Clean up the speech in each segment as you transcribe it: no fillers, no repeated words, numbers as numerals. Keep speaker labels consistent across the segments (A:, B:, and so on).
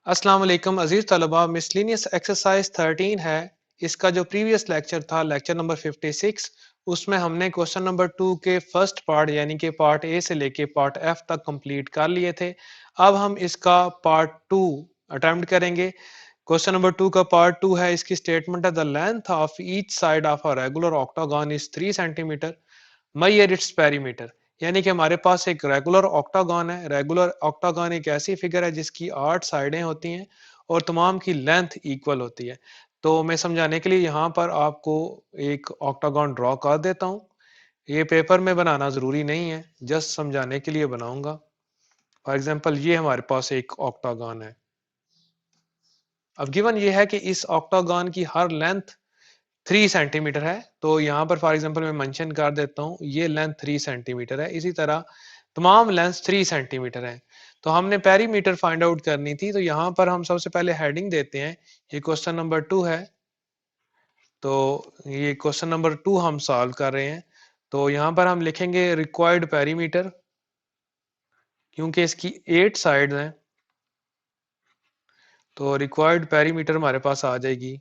A: अस्सलाम वालेकुम अजीज तलबा। मिसलिनियस एक्सरसाइज 13 है। इसका जो प्रीवियस लेक्चर था, लेक्चर नंबर 56, उसमें हमने क्वेश्चन नंबर 2 के फर्स्ट पार्ट यानी कि पार्ट ए से लेके पार्ट एफ तक कंप्लीट कर लिए थे। अब हम इसका पार्ट 2 अटेम्प्ट करेंगे। क्वेश्चन नंबर 2 का पार्ट 2 है। इसकी स्टेटमेंट है, the length of each side of a regular octagon is 3 centimetre, measure its perimeter. यानी कि हमारे पास एक रेगुलर ऑक्टागन है। रेगुलर ऑक्टागन एक ऐसी फिगर है जिसकी 8 साइडें होती हैं और तमाम की लेंथ इक्वल होती है। तो मैं समझाने के लिए यहाँ पर आपको एक ऑक्टागन ड्रॉ कर देता हूँ। ये पेपर में बनाना जरूरी नहीं है, जस्ट समझाने के लिए बनाऊंगा। फॉर एग्जाम्पल, ये हमारे पास एक ऑक्टागन है। अब गिवन ये है कि इस ऑक्टागन की हर लेंथ 3 सेंटीमीटर है। तो यहाँ पर फॉर एग्जांपल मैं मेंशन कर देता हूँ, ये लेंथ 3 सेंटीमीटर है। इसी तरह तमाम लेंथ 3 सेंटीमीटर है। तो हमने पेरीमीटर फाइंड आउट करनी थी। तो यहाँ पर हम सबसे पहले हेडिंग देते हैं। ये क्वेश्चन नंबर 2 है। तो ये क्वेश्चन नंबर 2 हम सॉल्व कर रहे हैं। तो यहाँ पर हम लिखेंगे रिक्वायर्ड पेरीमीटर, क्योंकि इसकी 8 साइड हैं। तो रिक्वायर्ड पेरीमीटर हमारे पास आ जाएगी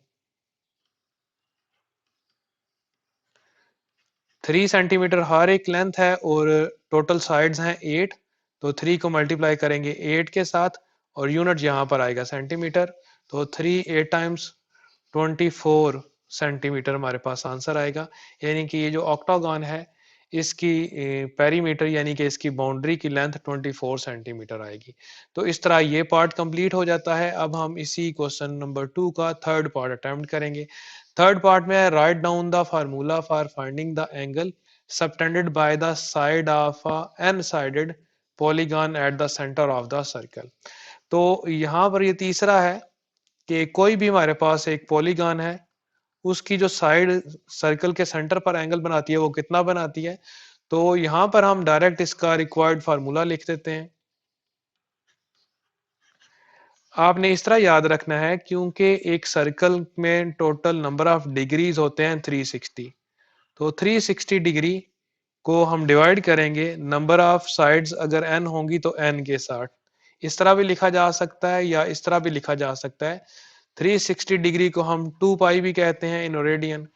A: 3 सेंटीमीटर हर एक लेंथ है और टोटल साइड्स हैं 8। तो 3 को मल्टीप्लाई करेंगे 8 के साथ और यूनिट यहाँ पर आएगा सेंटीमीटर। तो 3 8 टाइम्स 24 सेंटीमीटर हमारे पास आंसर आएगा। यानी कि ये जो ऑक्टागन है, इसकी पेरीमीटर यानी कि इसकी बाउंड्री की लेंथ 24 सेंटीमीटर आएगी। तो इस तरह ये पार्ट कंप्लीट हो जाता है। अब हम इसी क्वेश्चन नंबर 2 का थर्ड पार्ट अटेम्प्ट करेंगे। थर्ड पार्ट में है, write down the formula for finding the angle subtended by the side of n sided polygon at the centre of the circle. तो यहाँ पर ये तीसरा है कि कोई भी हमारे पास एक पॉलीगन है, उसकी जो साइड सर्कल के सेंटर पर एंगल बनाती है वो कितना बनाती है। तो यहाँ पर हम डायरेक्ट इसका रिक्वायर्ड फार्मूला लिख देते हैं। आपने इस तरह याद रखना है, क्योंकि एक सर्कल में टोटल नंबर ऑफ डिग्रीज होते हैं 360। तो 360 डिग्री को हम डिवाइड करेंगे नंबर ऑफ साइड्स अगर n होंगी तो n के साथ। इस तरह भी लिखा जा सकता है या इस तरह भी लिखा जा सकता है। 360 डिग्री को हम 2 पाई भी कहते हैं इन रेडियन,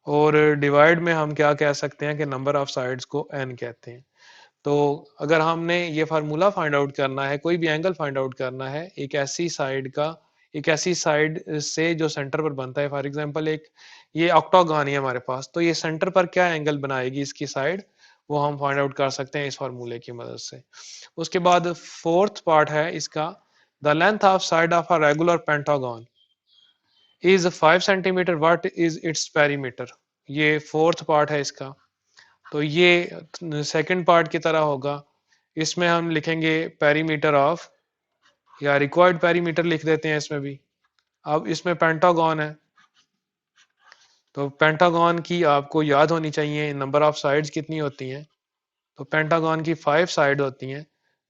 A: और डिवाइड में हम क्या कह सकते हैं कि नंबर ऑफ साइड्स को n कहते हैं। तो अगर हमने ये फार्मूला फाइंड आउट करना है, कोई भी एंगल फाइंड आउट करना है एक ऐसी साइड से जो सेंटर पर बनता है। फॉर एग्जांपल, एक ये ऑक्टागन है हमारे पास, तो ये सेंटर पर क्या एंगल बनाएगी इसकी साइड, वो हम फाइंड आउट कर सकते हैं इस फार्मूले की मदद से। उसके बाद फोर्थ पार्ट है इसका, the length of side of a regular pentagon is 5 centimetre, what is its perimeter. ये फोर्थ पार्ट है इसका। तो ये सेकंड पार्ट की तरह होगा। इसमें हम लिखेंगे पेरीमीटर ऑफ, या रिक्वायर्ड पेरीमीटर लिख देते हैं इसमें भी। अब इसमें पेंटागन है, तो पेंटागन की आपको याद होनी चाहिए नंबर ऑफ साइड्स कितनी होती हैं। तो पेंटागन की 5 साइड होती हैं।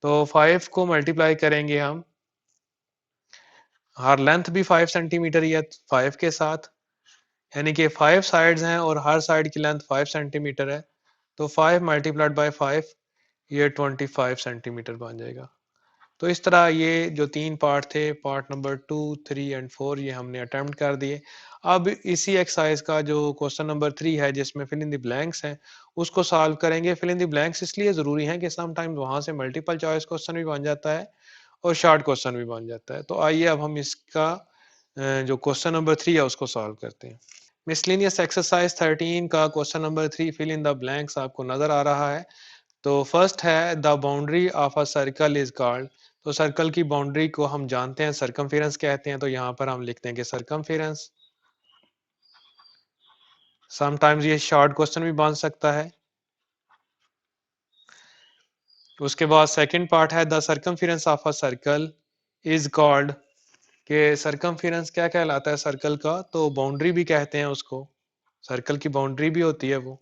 A: तो 5 को मल्टीप्लाई करेंगे हम, हर लेंथ भी 5 सेंटीमीटर ही है 5 के साथ, यानी कि 5 साइड्स हैं और हर साइड की लेंथ 5 सेंटीमीटर है। तो 5 मल्टीप्लाइड बाय 5, ये 25 सेंटीमीटर बन जाएगा। तो इस तरह ये जो 3 पार्ट थे, पार्ट नंबर 2 3 एंड 4, ये हमने अटेम्प्ट कर दिए। अब इसी एक्सरसाइज का जो क्वेश्चन नंबर 3 है, जिसमें फिल इन द ब्लैंक्स हैं, उसको सॉल्व करेंगे। फिल इन द ब्लैंक्स इसलिए ज़रूरी हैं कि समटाइम्स वहाँ से मल्टीपल चॉइस क्वेश्चन भी बन जाता है और शॉर्ट क्वेश्चन भी बन जाता है। तो आइए अब हम इसका जो क्वेश्चन नंबर 3 है उसको सॉल्व करते हैं। मिसलिनियस एक्सरसाइज 13 का question number 3, fill in the blanks, आपको नजर आ रहा है। तो फर्स्ट है, the boundary of a circle is called. तो सर्कल की बाउंड्री को हम जानते हैं सरकमफेरेंस कहते हैं। तो यहाँ पर हम लिखते हैं कि सरकमफेरेंस। समटाइम्स ये शॉर्ट क्वेश्चन भी बन सकता है। उसके बाद सेकंड पार्ट है, the circumference of a circle is called. के सरकमफेरेंस क्या कहलाता है सर्कल का, तो बाउंड्री भी कहते हैं उसको। सर्कल की बाउंड्री भी होती है वो।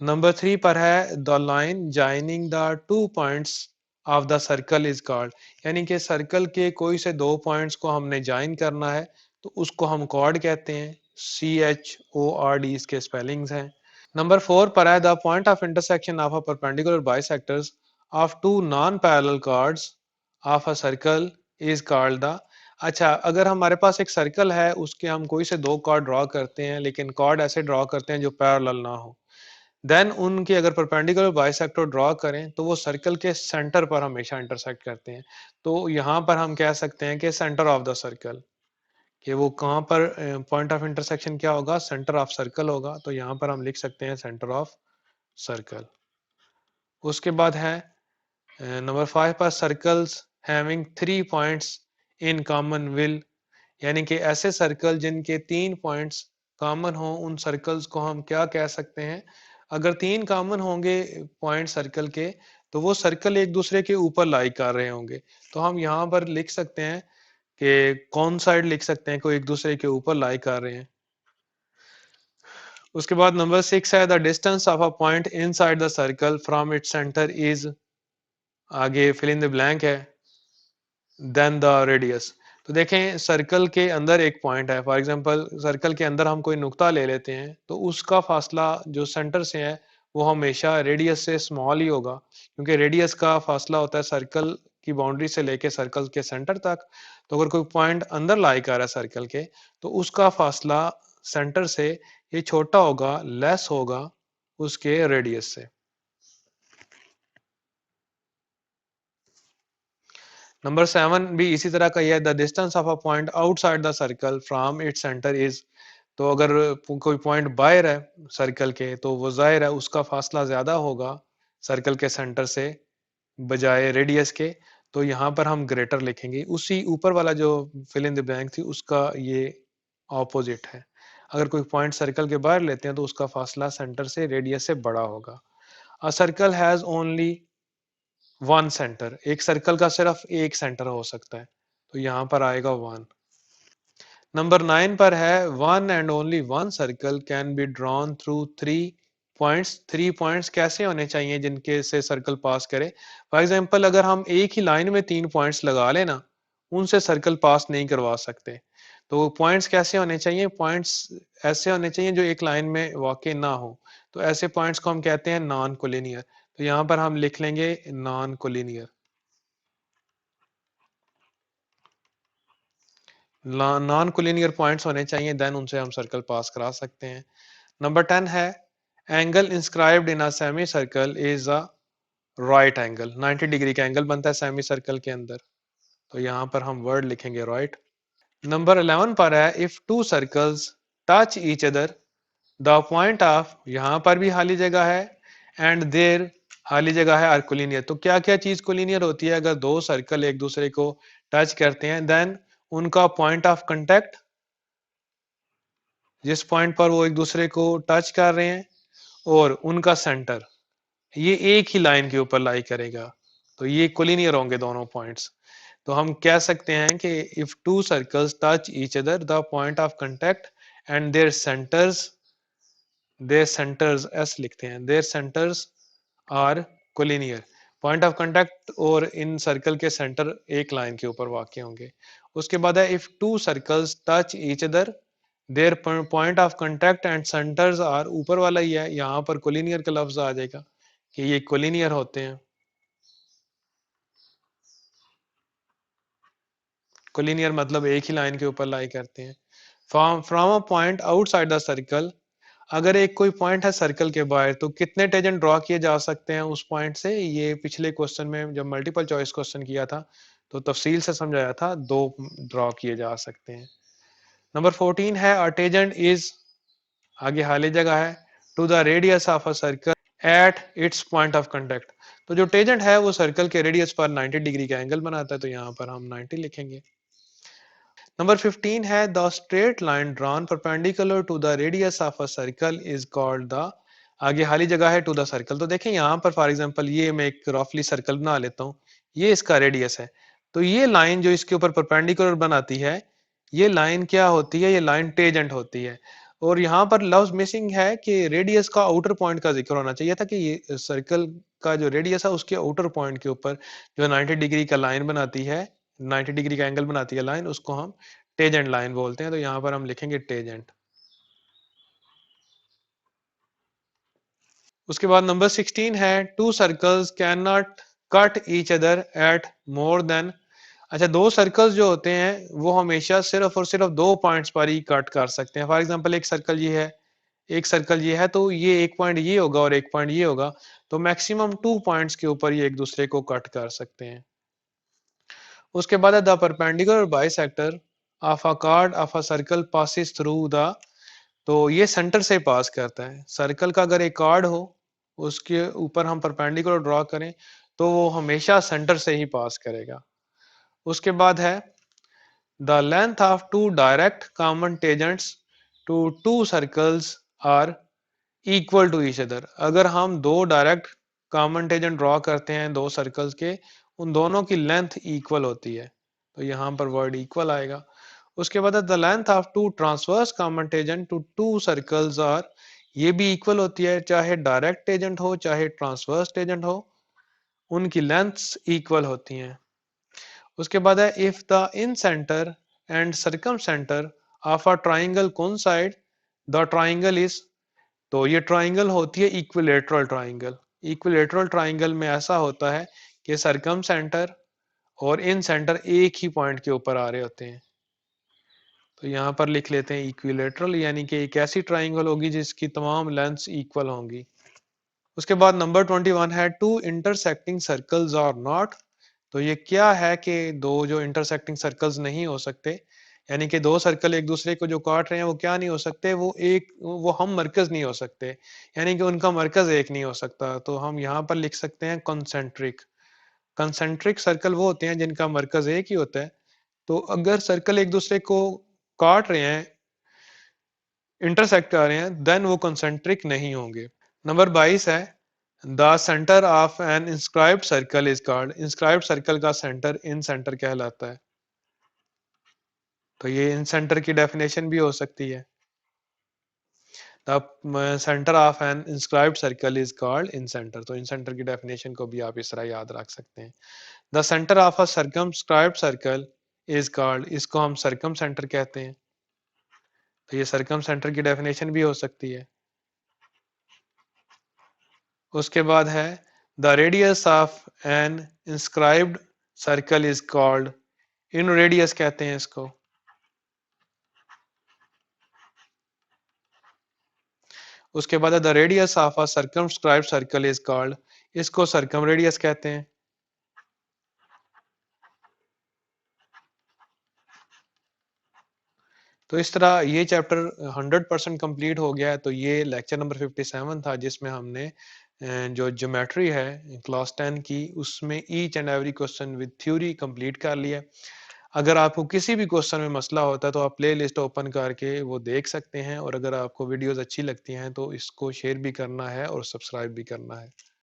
A: नंबर 3 पर है, the line joining the 2 points of the circle is called. यानी कि सर्कल के कोई से 2 पॉइंट्स को हमने ज्वाइन करना है तो उसको हम कॉर्ड कहते हैं। CHORD इसके स्पेलिंग्स हैं। नंबर 4 पर है, the point of intersection of a perpendicular bisectors of 2 non parallel cards of a circle is called the. अच्छा, अगर हमारे पास एक सर्कल है, उसके हम कोई से दो कॉर्ड ड्रॉ करते हैं, लेकिन कॉर्ड ऐसे ड्रॉ करते हैं जो पैरेलल ना हो, देन उनकी अगर परपेंडिकुलर बाइसेक्टर ड्रॉ करें तो वो सर्कल के सेंटर पर हमेशा इंटरसेक्ट करते हैं। तो यहाँ पर हम कह सकते हैं कि सेंटर ऑफ द सर्कल, कि वो कहाँ पर पॉइंट ऑफ इंटरसेक्शन क्या होगा, सेंटर ऑफ सर्कल होगा। तो यहाँ पर हम लिख सकते हैं सेंटर ऑफ सर्कल। उसके बाद है नंबर 5 पर, circles having 3 points in common will, यानी कि ऐसे सर्कल जिनके 3 पॉइंट्स कॉमन हो, उन सर्कल्स को हम क्या कह सकते हैं। अगर 3 कॉमन होंगे पॉइंट सर्कल के, तो वो सर्कल एक दूसरे के ऊपर लाई कर रहे होंगे। तो हम यहाँ पर लिख सकते हैं कि कौन साइड लिख सकते हैं, कोई एक दूसरे के ऊपर लाई कर रहे हैं। उसके बाद नंबर 6 है, the distance of a point inside the circle from its centre is, आगे फिल इन द ब्लैंक है, देन द रेडियस। तो देखें, सर्कल के अंदर एक पॉइंट है, फॉर एग्जांपल सर्कल के अंदर हम कोई नुक्ता ले लेते हैं, तो उसका फासला जो सेंटर से है वो हमेशा रेडियस से स्मॉल ही होगा, क्योंकि रेडियस का फासला होता है सर्कल की बाउंड्री से लेके सर्कल के सेंटर तक। तो अगर कोई पॉइंट अंदर लाई कर रहा है सर्कल के, तो उसका फासला सेंटर से ये छोटा होगा, लेस होगा उसके रेडियस से। नंबर 7 भी इसी तरह का ही है, the distance of a point outside the circle from its centre is. तो अगर कोई पॉइंट बाहर है सर्कल के, तो वो जाहिर है उसका फासला ज्यादा होगा सर्कल के सेंटर से बजाय रेडियस के। तो यहाँ पर हम ग्रेटर लिखेंगे, उसी ऊपर वाला जो फिल इन द ब्लैंक थी उसका ये ऑपोजिट है। अगर कोई पॉइंट सर्कल के बाहर लेते हैं तो उसका फासला सेंटर से रेडियस से बड़ा होगा। A circle has only one centre, एक सर्कल का सिर्फ एक सेंटर हो सकता है, तो यहाँ पर आएगा वन। नंबर 9 पर है, one and only one circle can be drawn through three points. 3 points कैसे होने चाहिए जिनके से सर्कल पास करे। फॉर एग्जांपल अगर हम एक ही लाइन में 3 पॉइंट्स लगा लेना, उनसे सर्कल पास नहीं करवा सकते। तो पॉइंट्स कैसे होने चाहिए, पॉइंट्स ऐसे होने चाहिए जो एक लाइन में वाकई ना हो। तो ऐसे पॉइंट्स को हम कहते हैं नॉन कोलिनियर। तो यहाँ पर हम लिख लेंगे non collinear. Non collinear points होने चाहिए, देन उनसे हम सर्कल पास करा सकते हैं। नंबर 10 है, angle inscribed in a semi circle is a right angle. 90 degree का एंगल बनता है सेमी सर्कल के अंदर, तो यहाँ पर हम वर्ड लिखेंगे राइट। नंबर 11 पर है, if two circles touch each other the point of, यहाँ पर भी खाली जगह है, एंड देयर खाली जगह है, आर कोलिनियर। तो क्या क्या चीज कोलिनियर होती है, अगर दो सर्कल एक दूसरे को टच करते हैं, देन उनका पॉइंट ऑफ कांटेक्ट, जिस पॉइंट पर वो एक दूसरे को टच कर रहे हैं, और उनका सेंटर, ये एक ही लाइन के ऊपर लाई करेगा, तो ये कोलिनियर होंगे दोनों पॉइंट्स। तो हम कह सकते हैं कि if two circles touch each other the point of contact and their centres एस लिखते हैं, their centres are collinear. Point of contact और इन सर्कल के सेंटर एक लाइन के ऊपर वाक़ होंगे। उसके बाद है, if two circles touch each other their point of contact and centres are, ऊपर वाला ही है, यहाँ पर कोलिनियर का लफ्ज आ जाएगा कि ये कोलिनियर होते हैं। कोलिनियर मतलब एक ही लाइन के ऊपर लाई करते हैं। From a point outside the circle, अगर एक कोई पॉइंट है सर्कल के बाहर, तो कितने टेंजेंट ड्रॉ किए जा सकते हैं उस पॉइंट से। ये पिछले क्वेश्चन में जब मल्टीपल चॉइस क्वेश्चन किया था तो तफसील से समझाया था, 2 ड्रॉ किए जा सकते हैं। नंबर 14 है, अ टेंजेंट इज, आगे खाली जगह है, to the radius of a circle at its point of contact. तो जो टेंजेंट है वो सर्कल के रेडियस पर 90 डिग्री का एंगल बनाता है, तो यहाँ पर हम 90 लिखेंगे। नंबर 15 है, the straight line drawn perpendicular to the radius of a circle is called the, आगे खाली जगह है, टू द सर्कल। तो देखें यहाँ पर फॉर एग्जांपल ये मैं एक रफली सर्कल बना लेता हूँ, ये इसका रेडियस है। तो ये लाइन जो इसके ऊपर परपेंडिकुलर बनाती है, ये लाइन क्या होती है, ये लाइन टेंजेंट होती है। और यहाँ पर लफ्ज मिसिंग है कि रेडियस का आउटर पॉइंट का जिक्र होना चाहिए था, कि ये सर्कल का जो रेडियस है उसके आउटर पॉइंट के ऊपर जो 90 डिग्री का लाइन बनाती है, 90 डिग्री का एंगल बनाती है लाइन, उसको हम टेजेंट लाइन बोलते हैं। तो यहाँ पर हम लिखेंगे टेजेंट। उसके बाद नंबर 16 है, to circles can not cut each other at more than अच्छा, 2 सर्कल्स जो होते हैं, वो हमेशा सिर्फ़ और सिर्फ़ 2 पॉइंट्स पर ही कट कर सकते हैं। फॉर एग्ज़ाम्पल एक सर्कल ये है, एक सर्कल ये है, तो ये एक पॉइंट ये होगा और एक पॉइंट ये होगा, तो मैक्सिमम 2 पॉइंट्स के ऊपर ये एक-दूसरे को कट कर सकते हैं। उसके बाद है the perpendicular bisector of a card of a circle passes through the, तो ये सेंटर से पास करता है। सर्कल का अगर एक कार्ड हो, उसके ऊपर हम परपेंडिकुलर ड्रॉ करें, तो वो हमेशा सेंटर से ही पास करेगा। उसके बाद है the length of two direct common tangents to two circles are equal to each other। अगर हम दो डायरेक्ट कॉमन टेंजेंट ड्रॉ करते हैं दो सर्कल्स के, उन दोनों की लेंथ इक्वल होती है, तो यहाँ पर वर्ड इक्वल आएगा। उसके बाद the length of two transverse common tangent to two circles are, ये भी इक्वल होती है, चाहे डायरेक्ट टेंजेंट हो चाहे ट्रांसवर्स टेंजेंट हो, उनकी लेंथ्स इक्वल होती हैं। उसके बाद है if the incenter and circumcenter of a triangle coincide the triangle is, तो ये ट्राइंगल होती है इक्विलेटरल ट्राइंगल। इक्विलेटरल ट्राइंगल में ऐसा होता है कि सरकम सेंटर और इन सेंटर एक ही पॉइंट के ऊपर आ रहे होते हैं। तो यहाँ पर लिख लेते हैं इक्विलेटरल, यानी कि एक ऐसी ट्राइंगल होगी जिसकी तमाम लेंथ्स इक्वल होंगी। उसके बाद नंबर 21 है two intersecting circles are not, तो ये क्या है कि दो जो इंटरसेक्टिंग सर्कल्स नहीं हो सकते, यानी कि दो सर्कल एक दूसरे को जो काट रहे हैं वो क्या नहीं हो सकते, वो हम मरकज नहीं हो सकते, यानी कि उनका मरकज एक नहीं हो सकता। तो हम यहाँ पर लिख सकते हैं कंसेंट्रिक। कंसेंट्रिक सर्कल वो होते हैं जिनका मरकज एक ही होता है। तो अगर सर्कल एक दूसरे को काट रहे हैं, इंटरसेक्ट कर रहे हैं, देन वो कंसेंट्रिक नहीं होंगे। नंबर 22 है the centre of an inscribed circle is called, inscribed circle का सेंटर इन सेंटर कहलाता है। तो ये इन सेंटर की डेफिनेशन भी हो सकती है। The centre of an inscribed circle is called incentre, तो इन सेंटर की डेफिनेशन को भी आप इस तरह याद रख सकते हैं। The centre of a circumscribed circle is called, इसको हम सर्कम सेंटर कहते हैं। तो ये सर्कम सेंटर की डेफिनेशन भी हो सकती है। उसके बाद है the radius of an inscribed circle is called, inradius कहते हैं इसको। उसके बाद the radius of a circumscribed circle is called, इसको सर्कम रेडियस कहते हैं। तो इस तरह ये चैप्टर 100% कंप्लीट हो गया है। तो ये लेक्चर नंबर 57 था जिसमें हमने जो ज्योमेट्री है क्लास 10 की, उसमें each and every question with theory complete कर लिया। अगर आपको किसी भी क्वेश्चन में मसला होता है तो आप प्ले लिस्ट ओपन करके वो देख सकते हैं, और अगर आपको वीडियोस अच्छी लगती हैं तो इसको शेयर भी करना है और सब्सक्राइब भी करना है।